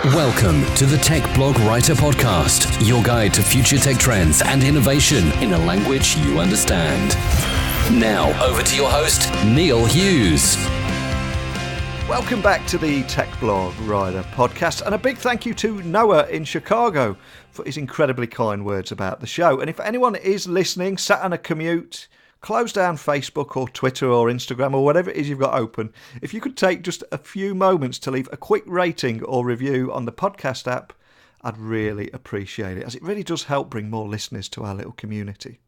Welcome to the Tech Blog Writer Podcast, your guide to future tech trends and innovation in a language you understand. Now, over to your host, Neil Hughes. Welcome back to the Tech Blog Writer Podcast, and a big thank you to Noah in Chicago for his incredibly kind words about the show. And if anyone is listening, sat on a commute, close down Facebook or Twitter or Instagram or whatever it is you've got open, if you could take just a few moments to leave a quick rating or review on the podcast app, I'd really appreciate it, as it really does help bring more listeners to our little community.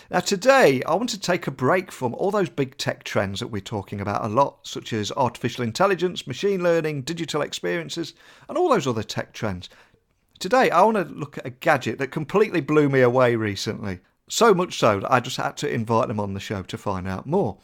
Now today, I want to take a break from all those big tech trends that we're talking about a lot, such as artificial intelligence, machine learning, digital experiences, and all those other tech trends. Today, I want to look at a gadget that completely blew me away recently. So much so that I just had to invite them on the show to find out more.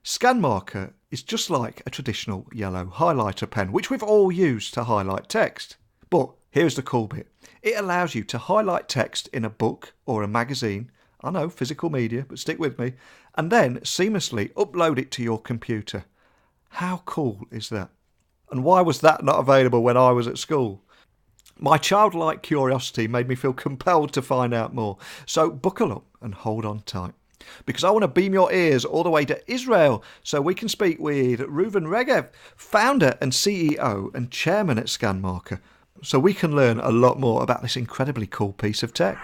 Scanmarker is just like a traditional yellow highlighter pen, which we've all used to highlight text. But here's the cool bit. It allows you to highlight text in a book or a magazine, I know, physical media, but stick with me, and then seamlessly upload it to your computer. How cool is that? And why was that not available when I was at school? My childlike curiosity made me feel compelled to find out more. So buckle up and hold on tight, because I want to beam your ears all the way to Israel so we can speak with Reuven Regev, founder and CEO and chairman at Scanmarker, so we can learn a lot more about this incredibly cool piece of tech.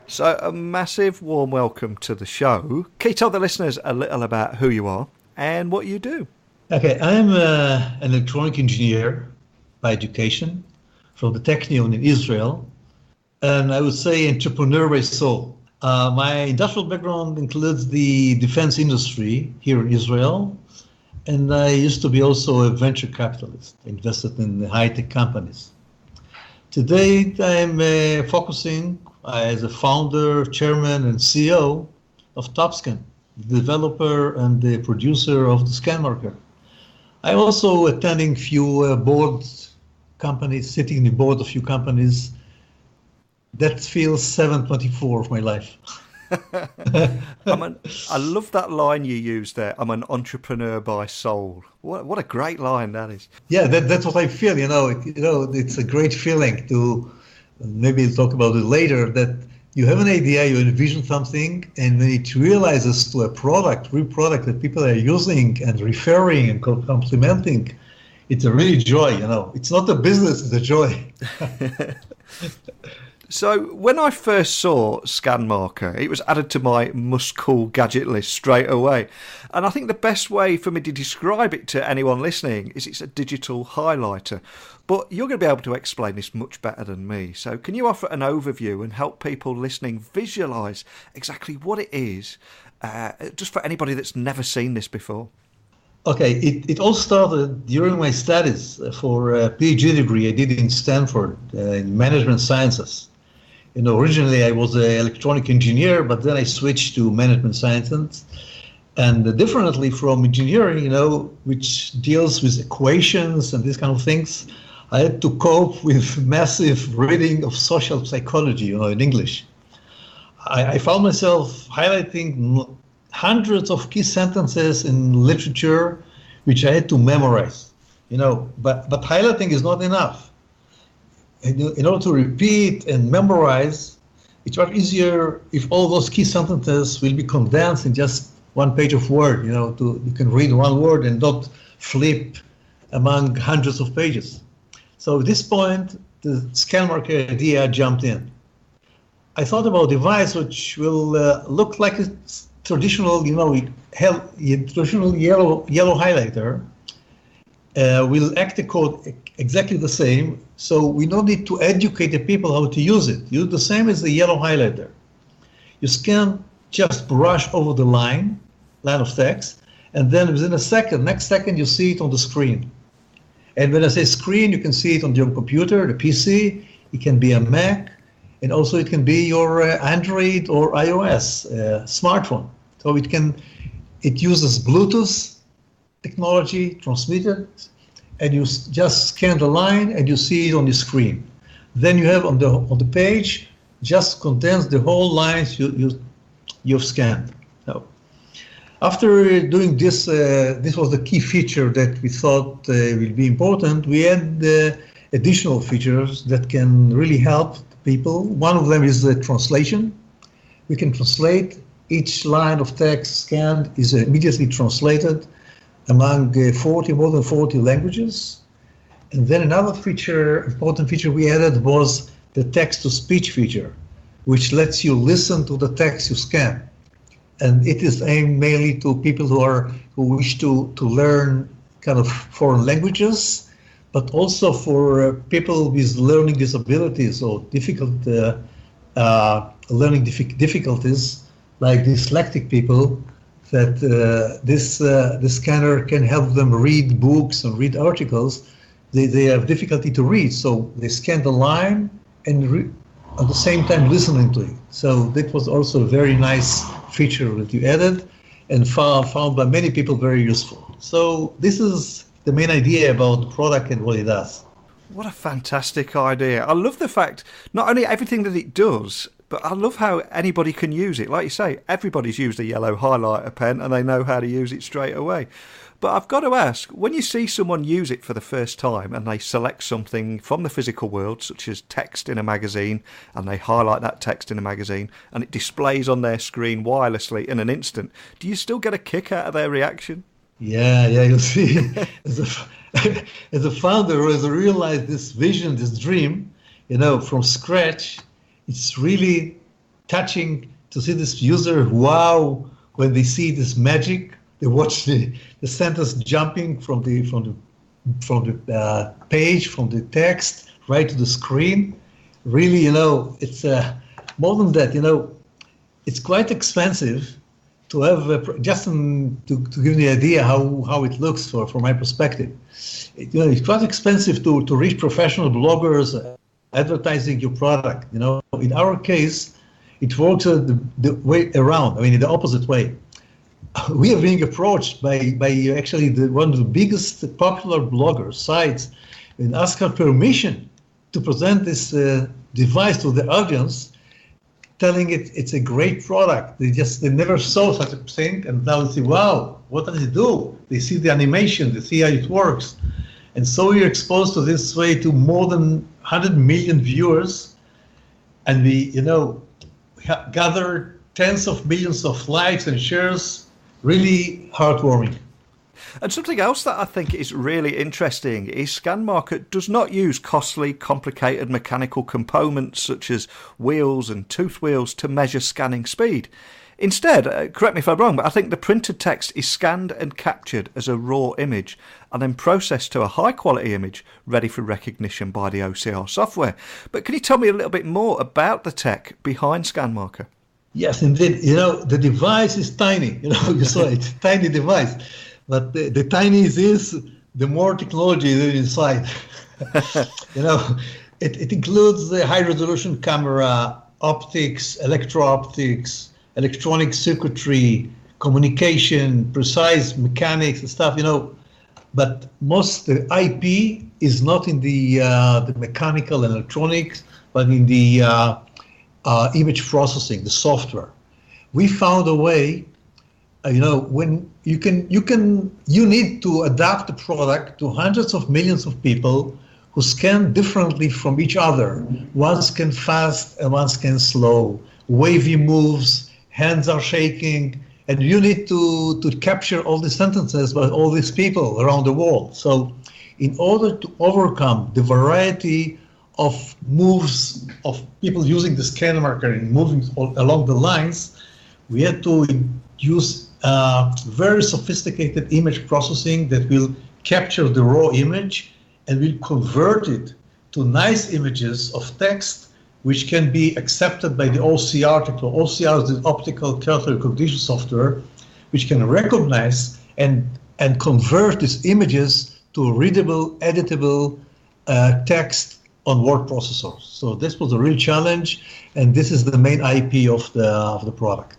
So a massive warm welcome to the show. Can you tell the listeners a little about who you are and what you do? Okay, I'm an electronic engineer by education from the Technion in Israel, and I would say entrepreneur by soul. My industrial background includes the defense industry here in Israel, and I used to be also a venture capitalist, invested in high-tech companies. Today, I'm focusing as a founder, chairman, and CEO of TopScan, the developer and the producer of the Scanmarker. I'm also attending few board companies, sitting in the board of few companies. That feels 7/24 of my life. I love that line you used there. I'm an entrepreneur by soul. What a great line that is. Yeah, that's what I feel. It's a great feeling to maybe talk about it later. That you have an idea, you envision something, and when it realizes to a real product that people are using and referring and complimenting, it's a really joy. It's not a business; it's a joy. So when I first saw Scanmarker, it was added to my must-call gadget list straight away. And I think the best way for me to describe it to anyone listening is it's a digital highlighter. But you're going to be able to explain this much better than me. So can you offer an overview and help people listening visualise exactly what it is, just for anybody that's never seen this before? Okay, it all started during my studies for a PhD degree I did in Stanford in management sciences. Originally I was an electronic engineer, but then I switched to management sciences. And differently from engineering, which deals with equations and these kind of things, I had to cope with massive reading of social psychology, in English. I found myself highlighting hundreds of key sentences in literature, which I had to memorize, but highlighting is not enough. In order to repeat and memorize, it's much easier if all those key sentences will be condensed in just one page of Word, you can read one word and not flip among hundreds of pages. So at this point, the Scanmarker idea jumped in. I thought about a device which will look like a traditional, traditional yellow highlighter. Will act the code exactly the same, so we don't need to educate the people how to use it. You do the same as the yellow highlighter. You scan, just brush over the line of text, and then within next second, you see it on the screen. And when I say screen, you can see it on your computer, the PC, it can be a Mac, and also it can be your Android or iOS smartphone. So it uses Bluetooth technology transmitted, and you just scan the line and you see it on the screen. Then you have on the page just condense the whole lines you've scanned. So After doing this, this was the key feature that we thought will be important. We had additional features that can really help people. One of them is the translation. We can translate. Each line of text scanned is immediately translated among more than 40 languages. And then another important feature we added was the text-to-speech feature, which lets you listen to the text you scan. And it is aimed mainly to people who wish to learn kind of foreign languages, but also for people with learning disabilities or difficult learning difficulties, like dyslexic people, that the scanner can help them read books and read articles. They have difficulty to read, so they scan the line and at the same time listening to it. So that was also a very nice feature that you added and found by many people very useful. So this is the main idea about the product and what it does. What a fantastic idea. I love the fact, not only everything that it does, but I love how anybody can use it. Like you say, everybody's used a yellow highlighter pen and they know how to use it straight away. But I've got to ask, when you see someone use it for the first time and they select something from the physical world, such as text in a magazine, and they highlight that text in a magazine and it displays on their screen wirelessly in an instant, do you still get a kick out of their reaction? Yeah, you see, as a founder who has realized this vision, this dream, from scratch, it's really touching to see this user, wow, when they see this magic. They watch the sentence jumping from the page, from the text, right to the screen. Really, it's more than that. It's quite expensive to have just to give you the idea how it looks from my perspective. It's quite expensive to reach professional bloggers advertising your product. In our case, it works the way around. I mean, in the opposite way. We are being approached by actually one of the biggest popular blogger sites and ask our permission to present this device to the audience, telling it's a great product. They never saw such a thing, and now they say, wow, what does it do? They see the animation, they see how it works. And so you're exposed to this way to more than 100 million viewers, and we gather tens of millions of likes and shares. Really heartwarming. And something else that I think is really interesting is Scanmarker does not use costly, complicated mechanical components such as wheels and tooth wheels to measure scanning speed. Instead, correct me if I'm wrong, but I think the printed text is scanned and captured as a raw image and then processed to a high-quality image ready for recognition by the OCR software. But can you tell me a little bit more about the tech behind Scanmarker? Yes, indeed. The device is tiny. You saw it, tiny device. But the tinier it is, the more technology is inside. It includes the high-resolution camera, optics, electro-optics, electronic circuitry, communication, precise mechanics and stuff. But most the IP is not in the mechanical and electronics, but in the image processing, the software. We found a way, when you need to adapt the product to hundreds of millions of people who scan differently from each other. One scan fast and one scan slow, wavy moves, hands are shaking, and you need to capture all the sentences by all these people around the world. So in order to overcome the variety of moves of people using the Scanmarker and moving along the lines, we had to use very sophisticated image processing that will capture the raw image and will convert it to nice images of text which can be accepted by the OCR technology. OCR is the optical character recognition software, which can recognize and convert these images to readable, editable text on word processors. So this was a real challenge, and this is the main IP of the product.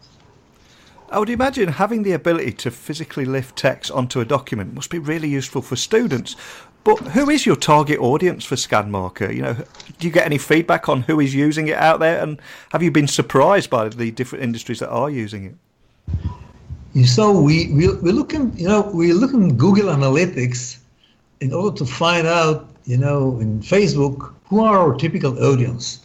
I would imagine having the ability to physically lift text onto a document must be really useful for students. But who is your target audience for Scanmarker? Do you get any feedback on who is using it out there, and have you been surprised by the different industries that are using it? So we look in Google Analytics in order to find out, in Facebook, who are our typical audience.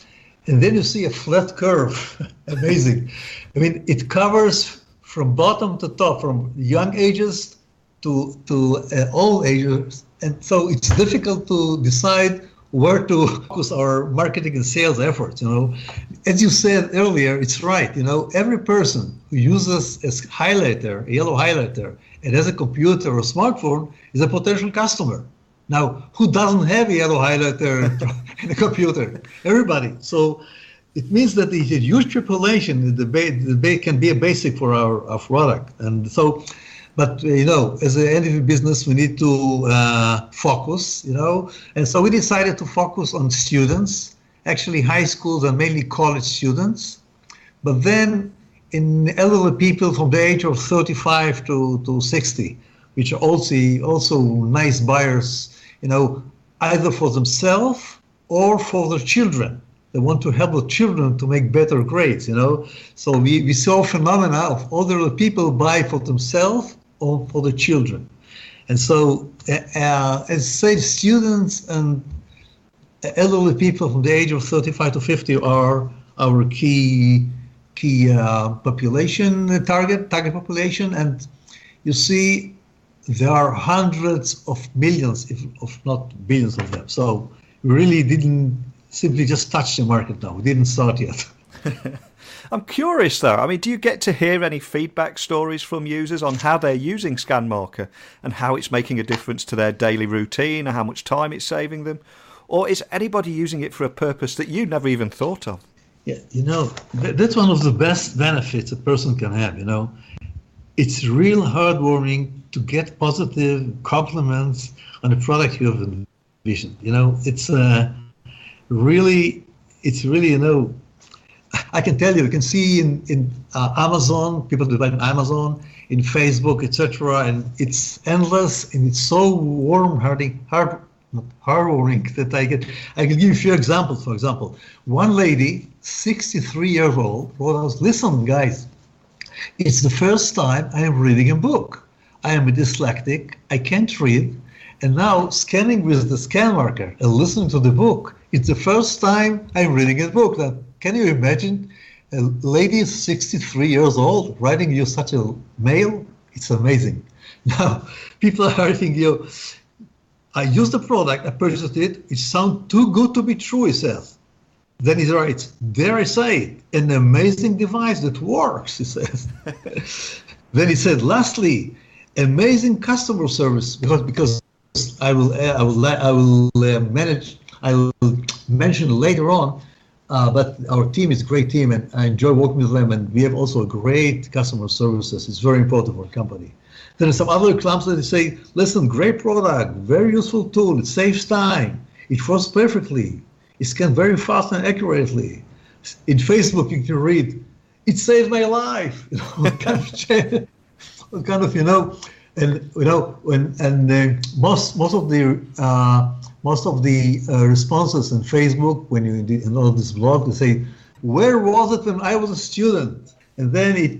And then you see a flat curve. Amazing. I mean, it covers from bottom to top, from young ages to old ages. And so it's difficult to decide where to focus our marketing and sales efforts. As you said earlier, it's right. Every person who uses a highlighter, a yellow highlighter, and has a computer or a smartphone is a potential customer. Now, who doesn't have a yellow highlighter and a computer? Everybody. So it means that it's a huge population. The can be a basic for our product. And so, but as an individual business, we need to focus. And so we decided to focus on students, actually high schools and mainly college students. But then in elderly people from the age of 35 to 60, which are also nice buyers, either for themselves or for their children. They want to help the children to make better grades, So we saw a phenomena of older people buy for themselves or for the children. And so, as I say, students and elderly people from the age of 35 to 50 are our key population, target population. And you see, there are hundreds of millions, if not billions of them. So we really didn't simply just touch the market now. We didn't start yet. I'm curious though. I mean, do you get to hear any feedback stories from users on how they're using Scanmarker and how it's making a difference to their daily routine or how much time it's saving them? Or is anybody using it for a purpose that you never even thought of? Yeah, that's one of the best benefits a person can have, It's real heartwarming to get positive compliments on a product you have envisioned. It's really, I can tell you can see in Amazon, people do buy on Amazon, in Facebook, etc., and it's endless and it's so heartwarming that I can give you a few examples. For example, one lady, 63 years old, wrote us, "Listen, guys, it's the first time I am reading a book. I am a dyslexic, I can't read, and now scanning with the Scanmarker and listening to the book, it's the first time I'm reading a book." Now, can you imagine a lady 63 years old writing you such a mail? It's amazing. Now, people are thinking, I used the product, I purchased it, it sounds too good to be true, he says. Then he writes, "Dare I say, an amazing device that works," he says. Then he said, "Lastly, amazing customer service, because I will mention later on, but our team is a great team and I enjoy working with them, and we have also great customer services. It's very important for a company." Then there's some other clumps that say, "Listen, great product, very useful tool, it saves time, it works perfectly. It scans very fast and accurately. In Facebook, you can read, it saved my life." Most of the responses in Facebook when you in all this blog, they say, "Where was it when I was a student?" And then it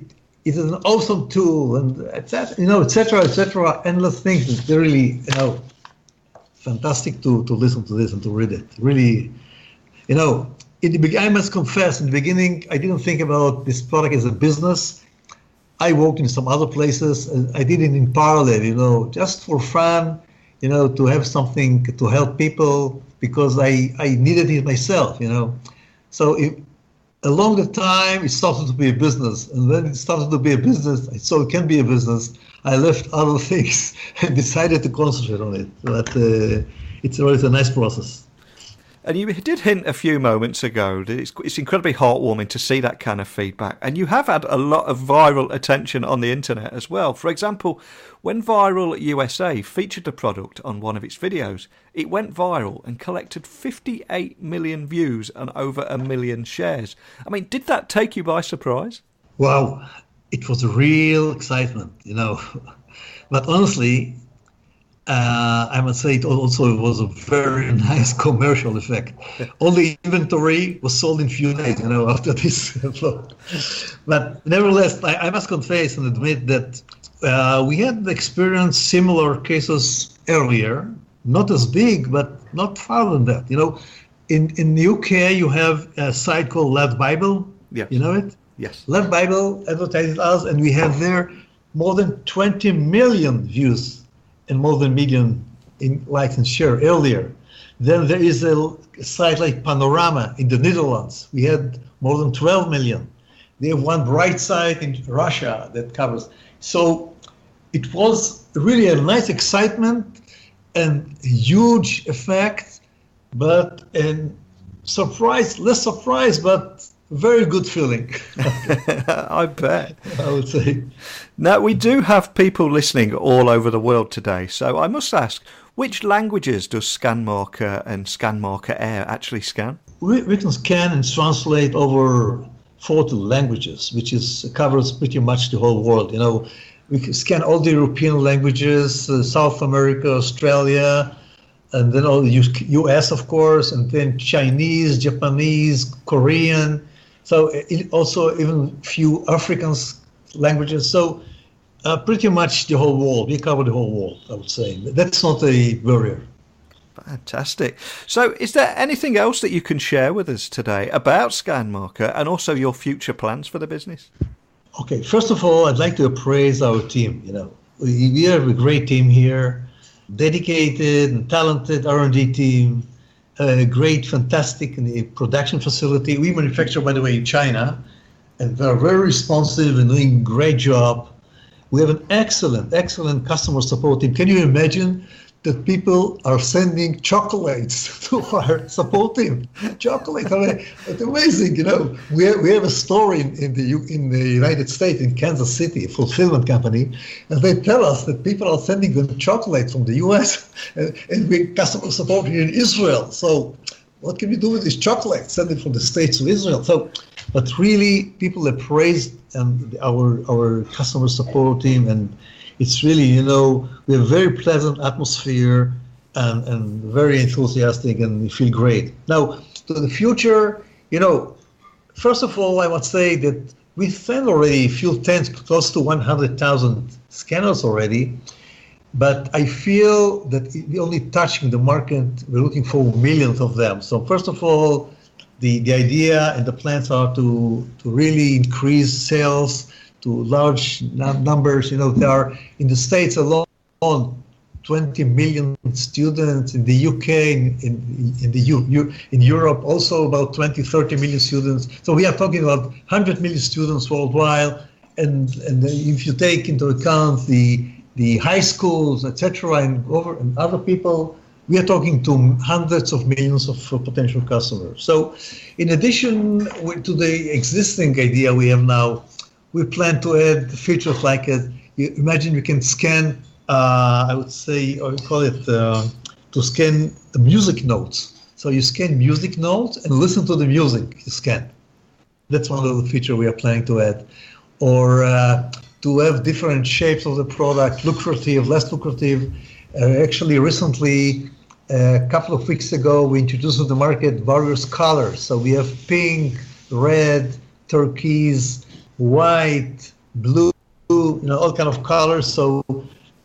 is an awesome tool, and etc. Endless things. It's really fantastic to listen to this and to read it. Really. I must confess, in the beginning, I didn't think about this product as a business. I worked in some other places, and I did it in parallel, just for fun, to have something to help people, because I needed it myself, So along the time, it started to be a business, and then it started to be a business, so it can be a business. I left other things and decided to concentrate on it, but it's always a nice process. And you did hint a few moments ago that it's incredibly heartwarming to see that kind of feedback. And you have had a lot of viral attention on the internet as well. For example, when Viral USA featured the product on one of its videos, it went viral and collected 58 million views and over 1 million shares. I mean, did that take you by surprise? Wow, it was a real excitement, But honestly, I must say it also was a very nice commercial effect. All the inventory was sold in few days, after this flow. But nevertheless, I must confess and admit that we had experienced similar cases earlier, not as big, but not far than that. In the UK, you have a site called Lad Bible. Yes. You know it? Yes. Lad Bible advertises us, and we have there more than 20 million views and more than million in likes and share earlier. Then there is a site like Panorama in the Netherlands. We had more than 12 million. They have one bright site in Russia that covers. So it was really a nice excitement and huge effect, but less surprise, but very good feeling. I bet. I would say. Now, we do have people listening all over the world today, so I must ask, which languages does Scanmarker and Scanmarker Air actually scan? We can scan and translate over 40 languages, which covers pretty much the whole world. We can scan all the European languages, South America, Australia, and then all the US, of course, and then Chinese, Japanese, Korean. So also even few African languages. So pretty much the whole world. We cover the whole world, I would say. That's not a barrier. Fantastic. So is there anything else that you can share with us today about Scanmarker and also your future plans for the business? Okay, first of all, I'd like to praise our team. We have a great team here, dedicated and talented R&D team, a great, fantastic production facility. We manufacture, by the way, in China, and they're very responsive and doing a great job. We have an excellent customer support team. Can you imagine that people are sending chocolates to our support team? Chocolate, it's amazing, We have a store in the United States, in Kansas City, a fulfillment company, and they tell us that people are sending them chocolates from the US, and we customer support here in Israel. So what can we do with these chocolates? Send it from the States to Israel. But really, people have praised our customer support team, and it's really, we have a very pleasant atmosphere and very enthusiastic, and we feel great. Now, to the future, first of all, I would say that we send already a few tens, close to 100,000 scanners already, but I feel that we're only touching the market. We're looking for millions of them. So first of all, the idea and the plans are to really increase sales to large numbers. There are in the States alone 20 million students, in the UK, in Europe also about 20-30 million students. So we are talking about 100 million students worldwide, and if you take into account the high schools, etc., and other people, we are talking to hundreds of millions of potential customers. So in addition to the existing idea we have now, we plan to add features like imagine you can scan, I would say, or call it, to scan the music notes. So you scan music notes and listen to the music you scan. That's one of the features we are planning to add. Or to have different shapes of the product, lucrative, less lucrative. Actually, recently, a couple of weeks ago, we introduced to the market various colors. So we have pink, red, turquoise, white, blue, all kind of colors. So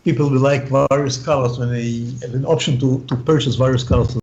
people will like various colors when they have an option to purchase various colors.